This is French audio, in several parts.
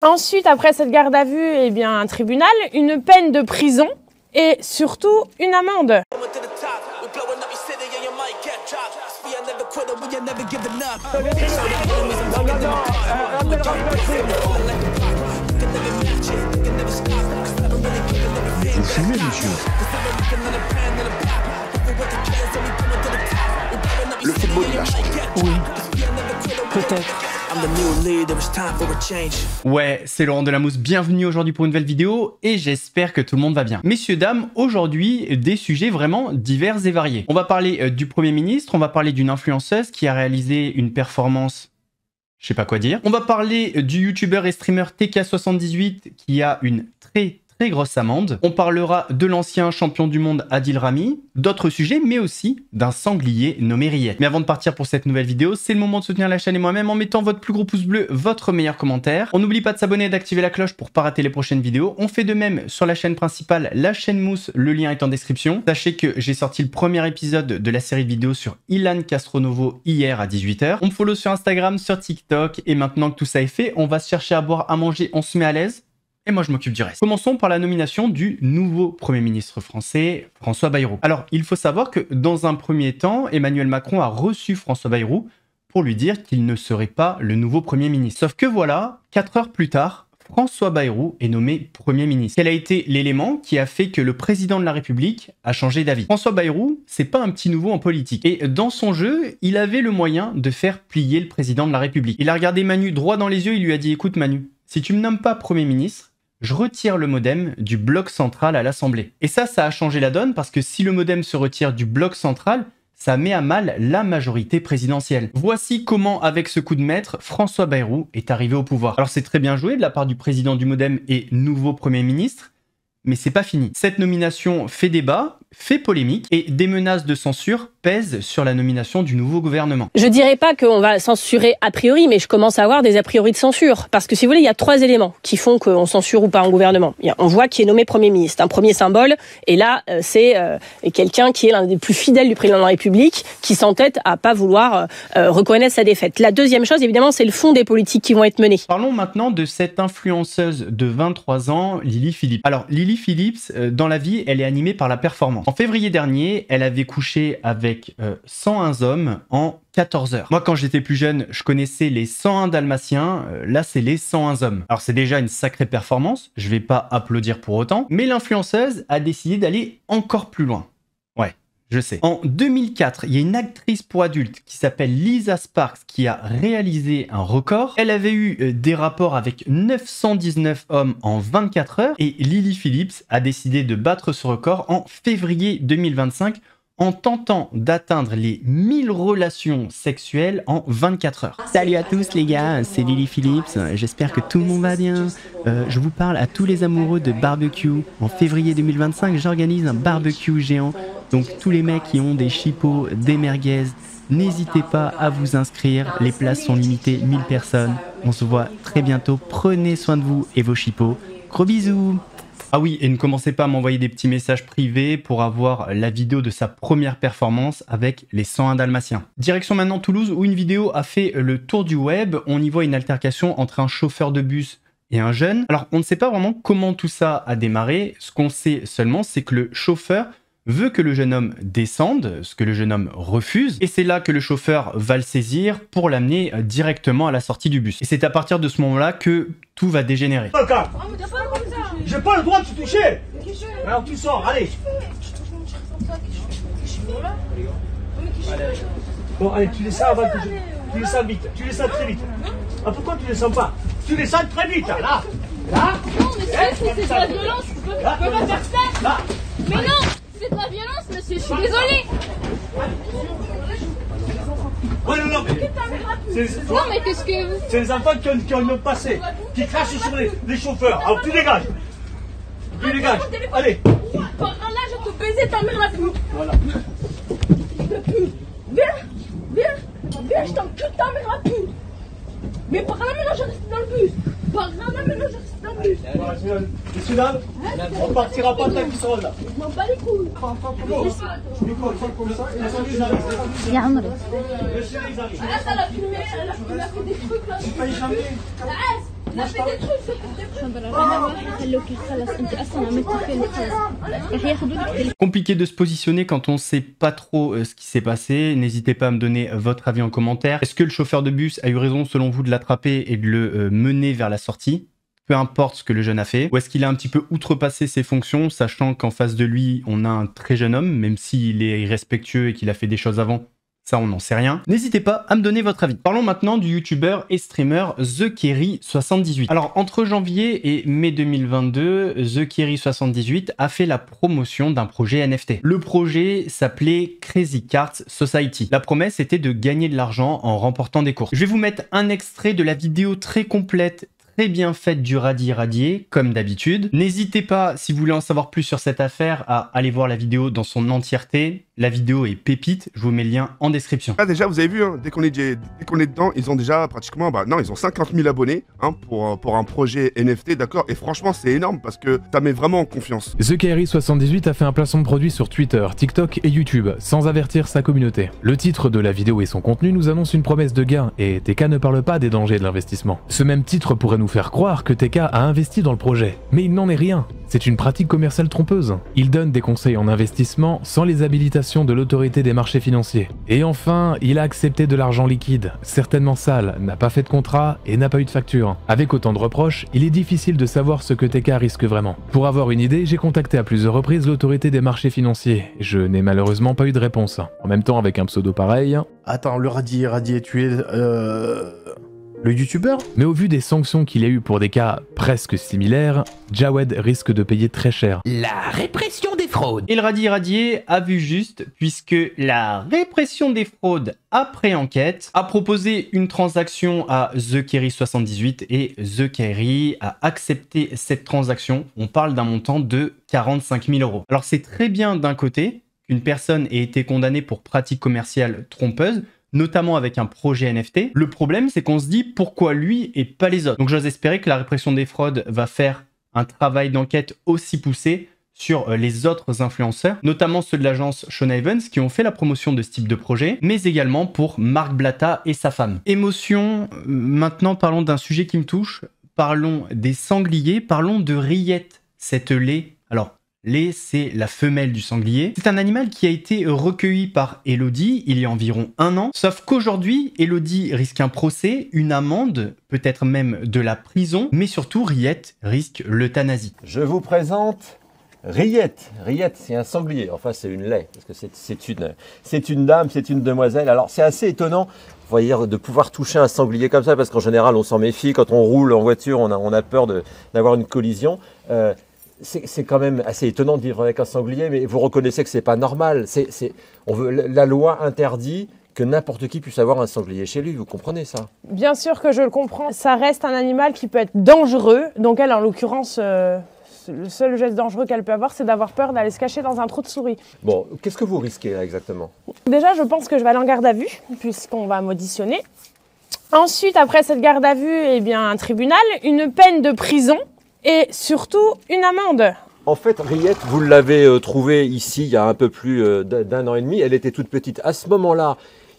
Ensuite, après cette garde à vue, eh bien, un tribunal, une peine de prison et surtout une amende. Vous fumez, monsieur? Le football, il a changé. Oui, peut-être. Ouais, c'est Laurent Delamousse, bienvenue aujourd'hui pour une nouvelle vidéo et j'espère que tout le monde va bien. Messieurs, dames, aujourd'hui, des sujets vraiment divers et variés. On va parler du Premier ministre, on va parler d'une influenceuse qui a réalisé une performance... je sais pas quoi dire. On va parler du youtubeur et streamer TK78 qui a une très grosse amende. On parlera de l'ancien champion du monde Adil Rami, d'autres sujets, mais aussi d'un sanglier nommé Riette. Mais avant de partir pour cette nouvelle vidéo, c'est le moment de soutenir la chaîne et moi-même en mettant votre plus gros pouce bleu, votre meilleur commentaire. On n'oublie pas de s'abonner et d'activer la cloche pour pas rater les prochaines vidéos. On fait de même sur la chaîne principale, la chaîne Mousse, le lien est en description. Sachez que j'ai sorti le premier épisode de la série de vidéos sur Ilan Castronovo hier à 18 h. On me follow sur Instagram, sur TikTok, et maintenant que tout ça est fait, on va se chercher à boire, à manger, on se met à l'aise. Et moi, je m'occupe du reste. Commençons par la nomination du nouveau Premier ministre français, François Bayrou. Alors, il faut savoir que dans un premier temps, Emmanuel Macron a reçu François Bayrou pour lui dire qu'il ne serait pas le nouveau Premier ministre. Sauf que voilà, 4 heures plus tard, François Bayrou est nommé Premier ministre. Quel a été l'élément qui a fait que le président de la République a changé d'avis? François Bayrou, c'est pas un petit nouveau en politique. Et dans son jeu, il avait le moyen de faire plier le président de la République. Il a regardé Manu droit dans les yeux, il lui a dit « Écoute Manu, si tu me nommes pas Premier ministre, je retire le modem du bloc central à l'Assemblée. » Et ça a changé la donne parce que si le modem se retire du bloc central, ça met à mal la majorité présidentielle. Voici comment, avec ce coup de maître, François Bayrou est arrivé au pouvoir. Alors c'est très bien joué de la part du président du modem et nouveau Premier ministre, mais c'est pas fini. Cette nomination fait débat, fait polémique, et des menaces de censure pèsent sur la nomination du nouveau gouvernement. Je dirais pas qu'on va censurer a priori, mais je commence à avoir des a priori de censure. Parce que si vous voulez, il y a 3 éléments qui font qu'on censure ou pas un gouvernement. On voit qui est nommé Premier ministre, un premier symbole, et là, c'est quelqu'un qui est l'un des plus fidèles du président de la République, qui s'entête à pas vouloir reconnaître sa défaite. La deuxième chose, évidemment, c'est le fond des politiques qui vont être menées. Parlons maintenant de cette influenceuse de 23 ans, Lily Phillips. Alors, Lily Phillips, dans la vie, elle est animée par la performance. En février dernier, elle avait couché avec 101 hommes en 14 heures. Moi, quand j'étais plus jeune, je connaissais les 101 dalmatiens. Là, c'est les 101 hommes. Alors, c'est déjà une sacrée performance. Je vais pas applaudir pour autant. Mais l'influenceuse a décidé d'aller encore plus loin. Ouais, je sais. En 2004, il y a une actrice pour adultes qui s'appelle Lisa Sparks qui a réalisé un record. Elle avait eu des rapports avec 919 hommes en 24 heures. Et Lily Phillips a décidé de battre ce record en février 2025 en tentant d'atteindre les 1000 relations sexuelles en 24 heures. Salut à tous les gars, c'est Lily Phillips, j'espère que tout le monde va bien. Je vous parle à tous les amoureux de barbecue. En février 2025, j'organise un barbecue géant. Donc tous les mecs qui ont des chipots, des merguez, n'hésitez pas à vous inscrire. Les places sont limitées, 1000 personnes. On se voit très bientôt, prenez soin de vous et vos chipots. Gros bisous! Ah oui, et ne commencez pas à m'envoyer des petits messages privés pour avoir la vidéo de sa première performance avec les 101 dalmatiens. Direction maintenant Toulouse où une vidéo a fait le tour du web. On y voit une altercation entre un chauffeur de bus et un jeune. Alors on ne sait pas vraiment comment tout ça a démarré. Ce qu'on sait seulement, c'est que le chauffeur veut que le jeune homme descende, ce que le jeune homme refuse, et c'est là que le chauffeur va le saisir pour l'amener directement à la sortie du bus. Et c'est à partir de ce moment-là que tout va dégénérer. J'ai pas le droit de te toucher. Alors tu sors, allez. Bon, allez, tu descends avant que je... Tu descends vite, tu descends très vite. Ah, pourquoi tu descends pas? Tu descends très vite, là. Là. Non, monsieur, c'est de la violence. Je peux pas faire ça. Là. Mais non, c'est de la violence, monsieur. Je suis désolée. Ouais, non, mais... Non, mais qu'est-ce que... C'est les enfants qui ont une passé, qui crachent sur les chauffeurs. Alors tu dégages. Tu dégages. Allez. Par là, je te baiser ta mère la pute. Voilà. Viens, je t'encule ta mère la pute. Mais par là, maintenant, je reste dans le bus. Par là, maintenant, je reste dans le bus. Voilà, messieurs, dames, on partira pas tant qu'ils seront là. Je m'en bats les couilles. Prends comme ça, et laissez les arriver. Laissez les arriver. Elle a filmé, elle a fait des trucs là. Pas y jamais. Compliqué de se positionner quand on sait pas trop ce qui s'est passé. N'hésitez pas à me donner votre avis en commentaire. Est-ce que le chauffeur de bus a eu raison selon vous de l'attraper et de le mener vers la sortie ? Peu importe ce que le jeune a fait. Ou est-ce qu'il a un petit peu outrepassé ses fonctions, sachant qu'en face de lui, on a un très jeune homme, même s'il est irrespectueux et qu'il a fait des choses avant. Ça, on n'en sait rien. N'hésitez pas à me donner votre avis. Parlons maintenant du youtubeur et streamer TheKerry78. Alors, entre janvier et mai 2022, TheKerry78 a fait la promotion d'un projet NFT. Le projet s'appelait Crazy Cards Society. La promesse était de gagner de l'argent en remportant des courses. Je vais vous mettre un extrait de la vidéo très complète, très bien faite du Radi Radier, comme d'habitude. N'hésitez pas, si vous voulez en savoir plus sur cette affaire, à aller voir la vidéo dans son entièreté. La vidéo est pépite, je vous mets le lien en description. Là déjà, vous avez vu, hein, dès qu'on est dedans, ils ont déjà pratiquement, ils ont 50 000 abonnés hein, pour un projet NFT, d'accord. Et franchement, c'est énorme parce que ça met vraiment en confiance. TheKerry78 a fait un placement de produit sur Twitter, TikTok et YouTube, sans avertir sa communauté. Le titre de la vidéo et son contenu nous annoncent une promesse de gain, et TK ne parle pas des dangers de l'investissement. Ce même titre pourrait nous faire croire que TK a investi dans le projet, mais il n'en est rien. C'est une pratique commerciale trompeuse. Il donne des conseils en investissement sans les habilitations de l'autorité des marchés financiers. Et enfin, il a accepté de l'argent liquide, certainement sale, n'a pas fait de contrat et n'a pas eu de facture. Avec autant de reproches, il est difficile de savoir ce que TK risque vraiment. Pour avoir une idée, j'ai contacté à plusieurs reprises l'autorité des marchés financiers. Je n'ai malheureusement pas eu de réponse. En même temps, avec un pseudo pareil... Attends, le Radi est tué... Le youtubeur? Mais au vu des sanctions qu'il a eues pour des cas presque similaires, Jawed risque de payer très cher. La répression des fraudes. Et le Radi Radier a vu juste, puisque la répression des fraudes après enquête a proposé une transaction à TheKerry78 et TheKerry a accepté cette transaction. On parle d'un montant de 45 000 €. Alors c'est très bien d'un côté qu'une personne ait été condamnée pour pratique commerciale trompeuse, notamment avec un projet NFT. Le problème, c'est qu'on se dit pourquoi lui et pas les autres. Donc j'ose espérer que la répression des fraudes va faire un travail d'enquête aussi poussé sur les autres influenceurs, notamment ceux de l'agence Sean Evans qui ont fait la promotion de ce type de projet, mais également pour Marc Blatta et sa femme. Émotion, maintenant parlons d'un sujet qui me touche, parlons des sangliers, parlons de Riette, cette lait. Alors, lait, c'est la femelle du sanglier. C'est un animal qui a été recueilli par Elodie il y a environ 1 an. Sauf qu'aujourd'hui, Elodie risque un procès, une amende, peut-être même de la prison, mais surtout Riette risque l'euthanasie. Je vous présente Riette. Riette, c'est un sanglier. Enfin, c'est une lait, parce que c'est une dame, c'est une demoiselle. Alors, c'est assez étonnant, vous voyez, de pouvoir toucher un sanglier comme ça, parce qu'en général, on s'en méfie. Quand on roule en voiture, on a peur d'avoir une collision. C'est quand même assez étonnant de vivre avec un sanglier, mais vous reconnaissez que c'est pas normal. La loi interdit que n'importe qui puisse avoir un sanglier chez lui, vous comprenez ça? Bien sûr que je le comprends. Ça reste un animal qui peut être dangereux. Donc elle, en l'occurrence, le seul geste dangereux qu'elle peut avoir, c'est d'avoir peur d'aller se cacher dans un trou de souris. Bon, qu'est-ce que vous risquez là exactement? Déjà, je pense que je vais aller en garde à vue, puisqu'on va m'auditionner. Ensuite, après cette garde à vue, eh bien, un tribunal, une peine de prison. Et surtout, une amende. En fait, Riette, vous l'avez trouvée ici il y a un peu plus d'1 an et demi. Elle était toute petite. À ce moment-là,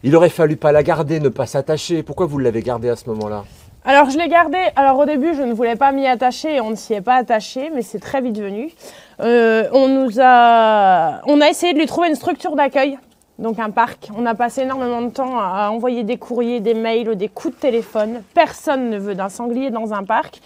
il aurait fallu pas la garder, ne pas s'attacher. Pourquoi vous l'avez gardée à ce moment-là? Alors, je l'ai gardée. Alors, au début, je ne voulais pas m'y attacher et on ne s'y est pas attaché, mais c'est très vite venu. On a essayé de lui trouver une structure d'accueil. Donc un parc. On a passé énormément de temps à envoyer des courriers, des mails, des coups de téléphone. Personne ne veut d'un sanglier dans un parc.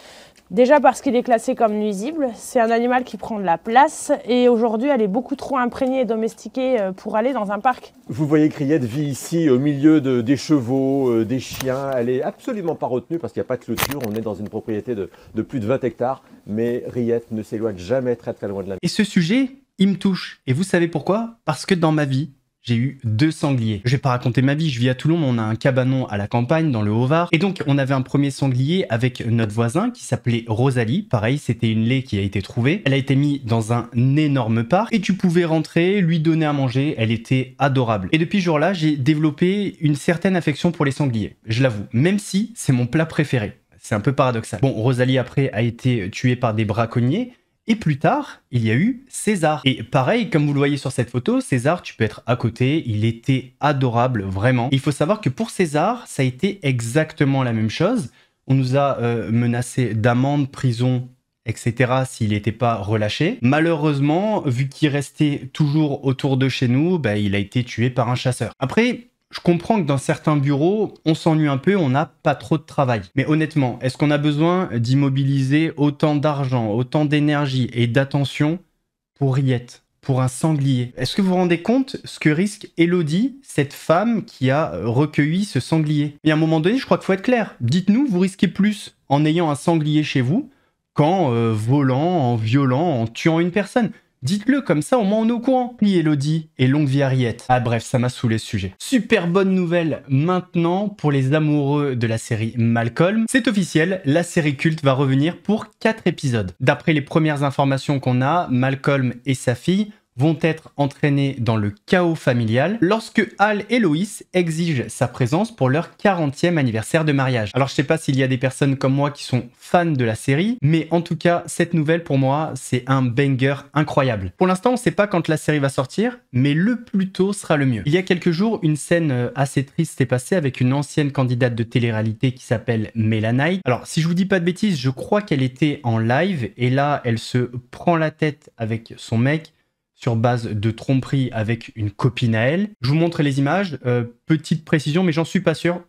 Déjà parce qu'il est classé comme nuisible, c'est un animal qui prend de la place et aujourd'hui elle est beaucoup trop imprégnée et domestiquée pour aller dans un parc. Vous voyez que Riette vit ici au milieu des chevaux, des chiens, elle est absolument pas retenue parce qu'il n'y a pas de clôture, on est dans une propriété de plus de 20 hectares, mais Riette ne s'éloigne jamais très loin de la maison. Et ce sujet, il me touche. Et vous savez pourquoi? Parce que dans ma vie, j'ai eu 2 sangliers. Je vais pas raconter ma vie, je vis à Toulon, on a un cabanon à la campagne, dans le Haut-Var. Et donc, on avait un premier sanglier avec notre voisin qui s'appelait Rosalie. Pareil, c'était une lait qui a été trouvée. Elle a été mise dans un énorme parc et tu pouvais rentrer, lui donner à manger. Elle était adorable. Et depuis ce jour-là, j'ai développé une certaine affection pour les sangliers. Je l'avoue, même si c'est mon plat préféré. C'est un peu paradoxal. Bon, Rosalie, après, a été tuée par des braconniers. Et plus tard, il y a eu César. Et pareil, comme vous le voyez sur cette photo, César, tu peux être à côté, il était adorable, vraiment. Et il faut savoir que pour César, ça a été exactement la même chose. On nous a menacé d'amende, prison, etc. s'il n'était pas relâché. Malheureusement, vu qu'il restait toujours autour de chez nous, bah, il a été tué par un chasseur. Après, je comprends que dans certains bureaux, on s'ennuie un peu, on n'a pas trop de travail. Mais honnêtement, est-ce qu'on a besoin d'immobiliser autant d'argent, autant d'énergie et d'attention pour Riette, pour un sanglier? Est-ce que vous vous rendez compte ce que risque Elodie, cette femme qui a recueilli ce sanglier? Et à un moment donné, je crois qu'il faut être clair. Dites-nous, vous risquez plus en ayant un sanglier chez vous qu'en volant, en violant, en tuant une personne. Dites-le, comme ça au moins on est au courant. Oui, Elodie et longue vie à Riette. Ah bref, ça m'a saoulé ce sujet. Super bonne nouvelle maintenant pour les amoureux de la série Malcolm. C'est officiel, la série culte va revenir pour 4 épisodes. D'après les premières informations qu'on a, Malcolm et sa fille vont être entraînés dans le chaos familial lorsque Hal et Loïs exigent sa présence pour leur 40e anniversaire de mariage. Alors je sais pas s'il y a des personnes comme moi qui sont fans de la série, mais en tout cas cette nouvelle pour moi c'est un banger incroyable. Pour l'instant on sait pas quand la série va sortir, mais le plus tôt sera le mieux. Il y a quelques jours une scène assez triste est passée avec une ancienne candidate de télé-réalité qui s'appelle Melanite. Alors si je vous dis pas de bêtises, je crois qu'elle était en live et là elle se prend la tête avec son mec sur base de tromperie avec une copine à elle. Je vous montre les images, petite précision, mais j'en suis pas sûr.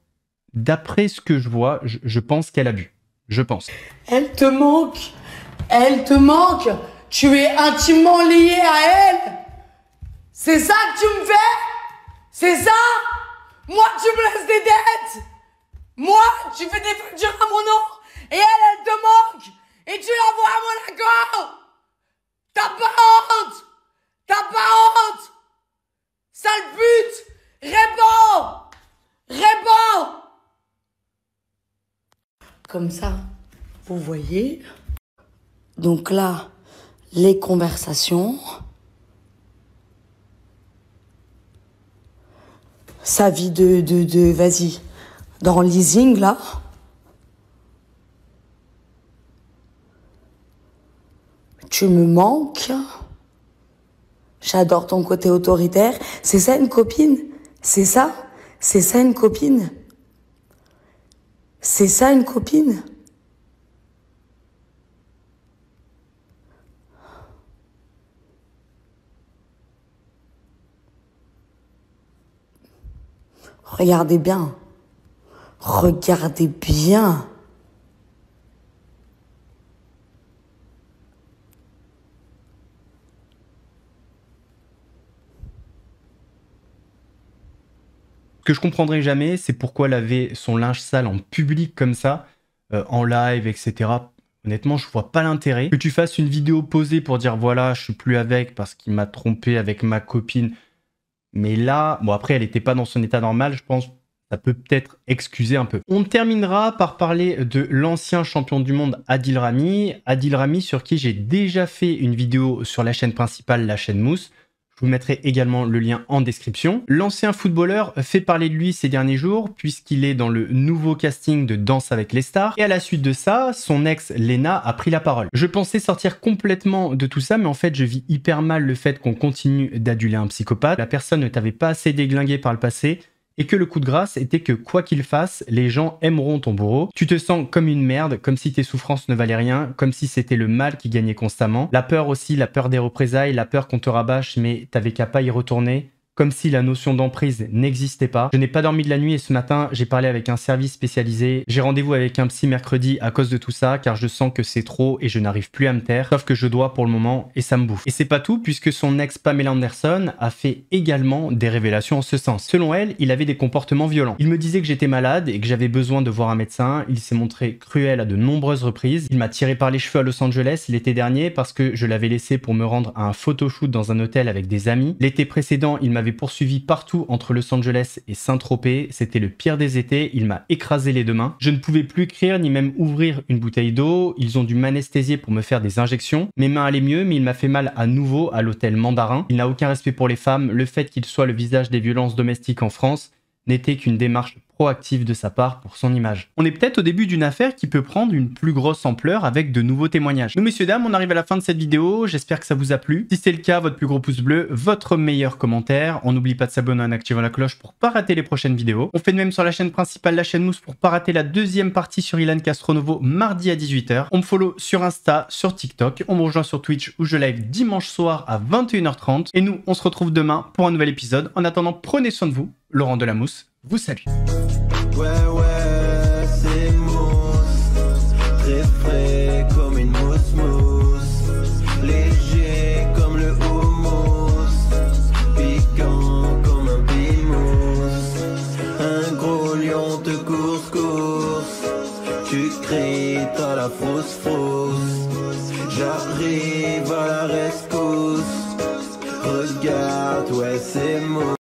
D'après ce que je vois, je pense qu'elle a bu. Je pense. Elle te manque. Elle te manque. Tu es intimement lié à elle. C'est ça que tu me fais? C'est ça? Moi, tu me laisses des dettes. Moi, tu fais des factures à mon nom. Et elle te manque. Et tu l'envoies à mon accord. T'as pas honte? T'as pas honte? Sale pute! Réponds! Réponds! Comme ça, vous voyez. Donc là, les conversations. Sa vie de vas-y, dans leasing, là. Tu me manques. J'adore ton côté autoritaire. C'est ça une copine? C'est ça? C'est ça une copine? C'est ça une copine? Regardez bien. Regardez bien. Ce que je comprendrai jamais, c'est pourquoi laver son linge sale en public comme ça, en live, etc. Honnêtement, je vois pas l'intérêt. Que tu fasses une vidéo posée pour dire voilà, je suis plus avec parce qu'il m'a trompé avec ma copine. Mais là, bon après, elle était pas dans son état normal, je pense. Ça peut peut-être excuser un peu. On terminera par parler de l'ancien champion du monde Adil Rami. Adil Rami sur qui j'ai déjà fait une vidéo sur la chaîne principale, la chaîne Mousse. Je vous mettrai également le lien en description. L'ancien footballeur fait parler de lui ces derniers jours puisqu'il est dans le nouveau casting de Danse avec les stars. Et à la suite de ça, son ex Léna a pris la parole. Je pensais sortir complètement de tout ça, mais en fait je vis hyper mal le fait qu'on continue d'aduler un psychopathe. La personne ne t'avait pas assez déglingué par le passé et que le coup de grâce était que quoi qu'il fasse, les gens aimeront ton bourreau. Tu te sens comme une merde, comme si tes souffrances ne valaient rien, comme si c'était le mal qui gagnait constamment. La peur aussi, la peur des représailles, la peur qu'on te rabâche mais t'avais qu'à pas y retourner. Comme si la notion d'emprise n'existait pas. Je n'ai pas dormi de la nuit et ce matin, j'ai parlé avec un service spécialisé. J'ai rendez-vous avec un psy mercredi à cause de tout ça, car je sens que c'est trop et je n'arrive plus à me taire. Sauf que je dois pour le moment et ça me bouffe. Et c'est pas tout, puisque son ex Pamela Anderson a fait également des révélations en ce sens. Selon elle, il avait des comportements violents. Il me disait que j'étais malade et que j'avais besoin de voir un médecin. Il s'est montré cruel à de nombreuses reprises. Il m'a tiré par les cheveux à Los Angeles l'été dernier parce que je l'avais laissé pour me rendre à un photoshoot dans un hôtel avec des amis. L'été précédent, il m'avait poursuivi partout entre Los Angeles et Saint-Tropez. C'était le pire des étés, il m'a écrasé les deux mains. Je ne pouvais plus écrire ni même ouvrir une bouteille d'eau. Ils ont dû m'anesthésier pour me faire des injections. Mes mains allaient mieux, mais il m'a fait mal à nouveau à l'hôtel Mandarin. Il n'a aucun respect pour les femmes. Le fait qu'il soit le visage des violences domestiques en France n'était qu'une démarche proactive de sa part pour son image. On est peut-être au début d'une affaire qui peut prendre une plus grosse ampleur avec de nouveaux témoignages. Nous messieurs dames, on arrive à la fin de cette vidéo, j'espère que ça vous a plu. Si c'est le cas, votre plus gros pouce bleu, votre meilleur commentaire. On n'oublie pas de s'abonner en activant la cloche pour pas rater les prochaines vidéos. On fait de même sur la chaîne principale, la chaîne Mousse, pour pas rater la deuxième partie sur Ilan Castronovo mardi à 18h. On me follow sur Insta, sur TikTok, on me rejoint sur Twitch où je live dimanche soir à 21h30. Et nous, on se retrouve demain pour un nouvel épisode. En attendant, prenez soin de vous. Laurent Delamousse vous salue. Ouais, c'est mousse, très frais comme une mousse, léger comme le houmous, piquant comme un pimousse, un gros lion de course, tu cries, t'as la fausse, j'arrive à la rescousse, regarde, ouais, c'est mousse.